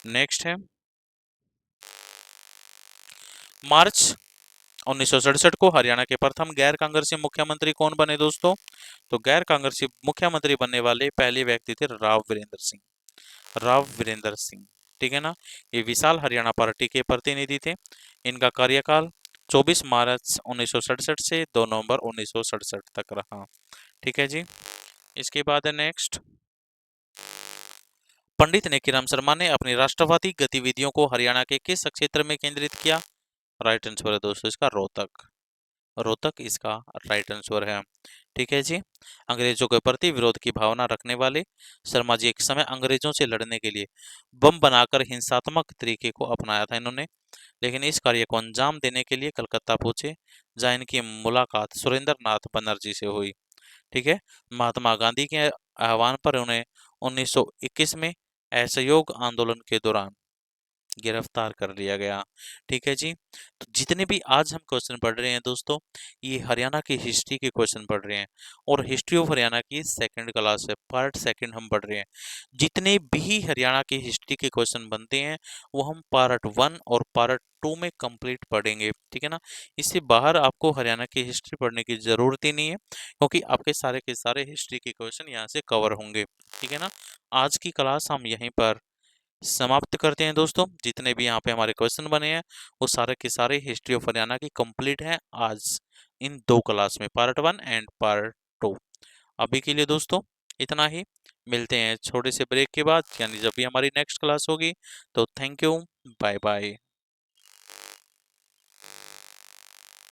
नेक्स्ट है, मार्च 1967 को हरियाणा के प्रथम गैर कांग्रेसी मुख्यमंत्री कौन बने दोस्तों? तो गैर कांग्रेसी मुख्यमंत्री बनने वाले पहले व्यक्ति थे राव वीरेंद्र सिंह। राव वीरेंद्र सिंह, ठीक है ना। ये विशाल हरियाणा पार्टी के प्रतिनिधि थे। इनका कार्यकाल 24 मार्च 1967 से 2 नवंबर 1967 तक रहा। ठीक है जी। इसके बाद है नेक्स्ट, पंडित नेकीराम शर्मा ने अपनी राष्ट्रवादी गतिविधियों को हरियाणा के किस क्षेत्र में केंद्रित किया? राइट आंसर है दोस्तों इसका रोहतक। रोहतक इसका राइट आंसर है। ठीक है जी। अंग्रेजों के प्रति विरोध की भावना रखने वाले शर्मा जी एक समय अंग्रेजों से लड़ने के लिए बम बनाकर हिंसात्मक तरीके को अपनाया था इन्होंने, लेकिन इस कार्य को अंजाम देने के लिए कलकत्ता पहुंचे, जहां इनकी मुलाकात सुरेंद्र नाथ बनर्जी से हुई। ठीक है, महात्मा गांधी के आह्वान पर उन्हें 1921 में असहयोग आंदोलन के दौरान गिरफ्तार कर लिया गया। ठीक है जी। तो जितने भी आज हम क्वेश्चन पढ़ रहे हैं दोस्तों, ये हरियाणा की हिस्ट्री के क्वेश्चन पढ़ रहे हैं और हिस्ट्री ऑफ हरियाणा की सेकंड क्लास है, पार्ट सेकंड हम पढ़ रहे हैं। जितने भी हरियाणा की हिस्ट्री के क्वेश्चन बनते हैं वो हम पार्ट 1 और पार्ट 2 में कंप्लीट पढ़ेंगे। ठीक है ना। इससे बाहर आपको हरियाणा की हिस्ट्री पढ़ने की जरूरत ही नहीं है, क्योंकि आपके सारे के सारे हिस्ट्री के क्वेश्चन यहाँ से कवर होंगे। ठीक है ना। आज की क्लास हम यहीं पर समाप्त करते हैं दोस्तों। जितने भी यहाँ पे हमारे क्वेश्चन बने हैं वो सारे के सारे हिस्ट्री ऑफ हरियाणा की कंप्लीट हैं आज इन 2 क्लास में, पार्ट 1 एंड पार्ट 2। अभी के लिए दोस्तों इतना ही, मिलते हैं छोटे से ब्रेक के बाद, यानी जब भी हमारी नेक्स्ट क्लास होगी। तो थैंक यू, बाय बाय।